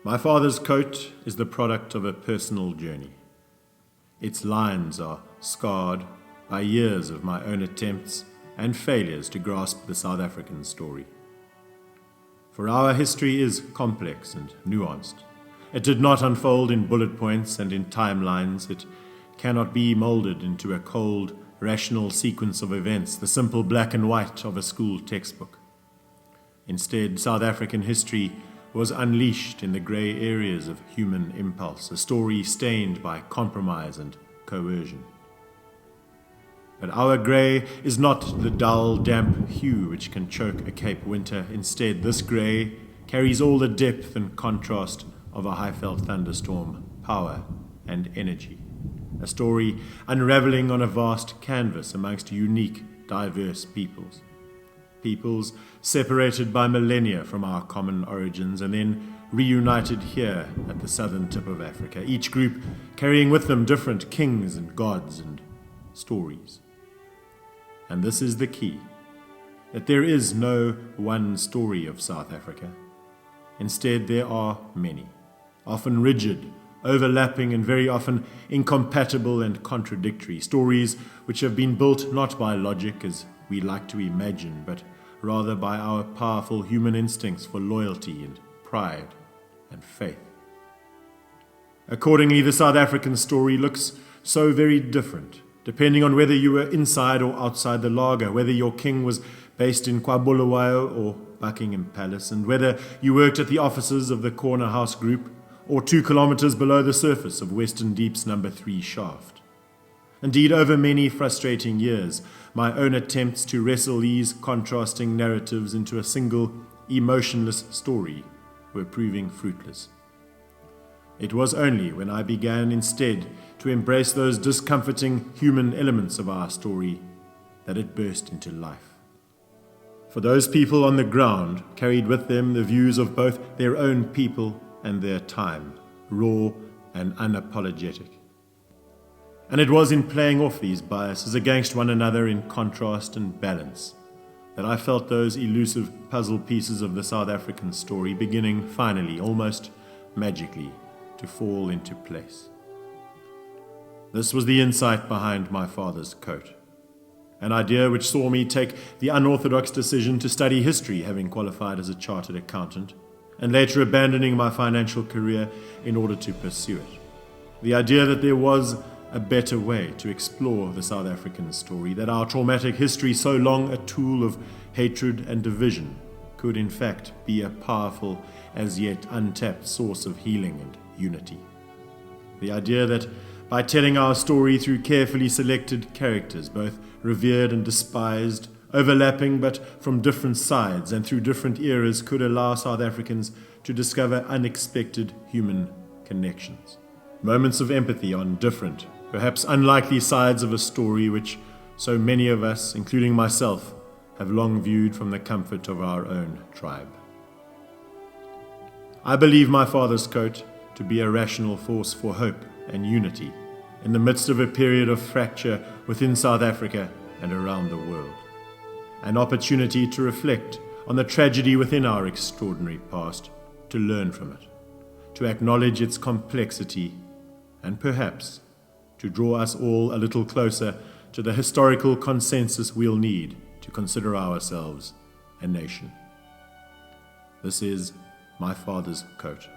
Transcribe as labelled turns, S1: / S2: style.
S1: My father's coat is the product of a personal journey. Its lines are scarred by years of my own attempts and failures to grasp the South African story. For our history is complex and nuanced. It did not unfold in bullet points and in timelines. It cannot be molded into a cold, rational sequence of events, the simple black and white of a school textbook. Instead, South African history was unleashed in the grey areas of human impulse, a story stained by compromise and coercion. But our grey is not the dull, damp hue which can choke a Cape winter. Instead, this grey carries all the depth and contrast of a Highveld thunderstorm, power and energy. A story unravelling on a vast canvas amongst unique, diverse peoples. Peoples separated by millennia from our common origins and then reunited here at the southern tip of Africa, each group carrying with them different kings and gods and stories. And this is the key, that there is no one story of South Africa. Instead, there are many, often rigid, overlapping and very often incompatible and contradictory, stories which have been built not by logic as we like to imagine, but rather by our powerful human instincts for loyalty and pride and faith. Accordingly, the South African story looks so very different, depending on whether you were inside or outside the laager, whether your king was based in KwaBulawayo or Buckingham Palace, and whether you worked at the offices of the Corner House Group or 2 kilometers below the surface of Western Deep's number 3 shaft. Indeed, over many frustrating years, my own attempts to wrestle these contrasting narratives into a single, emotionless story were proving fruitless. It was only when I began instead to embrace those discomforting human elements of our story that it burst into life. For those people on the ground carried with them the views of both their own people and their time, raw and unapologetic. And it was in playing off these biases against one another in contrast and balance that I felt those elusive puzzle pieces of the South African story beginning finally, almost magically, to fall into place. This was the insight behind my father's coat, an idea which saw me take the unorthodox decision to study history, having qualified as a chartered accountant, and later abandoning my financial career in order to pursue it. The idea that there was a better way to explore the South African story, that our traumatic history, so long a tool of hatred and division, could in fact be a powerful, as yet untapped source of healing and unity. The idea that by telling our story through carefully selected characters, both revered and despised, overlapping but from different sides and through different eras, could allow South Africans to discover unexpected human connections. Moments of empathy on different, perhaps unlikely sides of a story which so many of us, including myself, have long viewed from the comfort of our own tribe. I believe my father's coat to be a rational force for hope and unity in the midst of a period of fracture within South Africa and around the world. An opportunity to reflect on the tragedy within our extraordinary past, to learn from it, to acknowledge its complexity, and perhaps to draw us all a little closer to the historical consensus we'll need to consider ourselves a nation. This is my father's coat.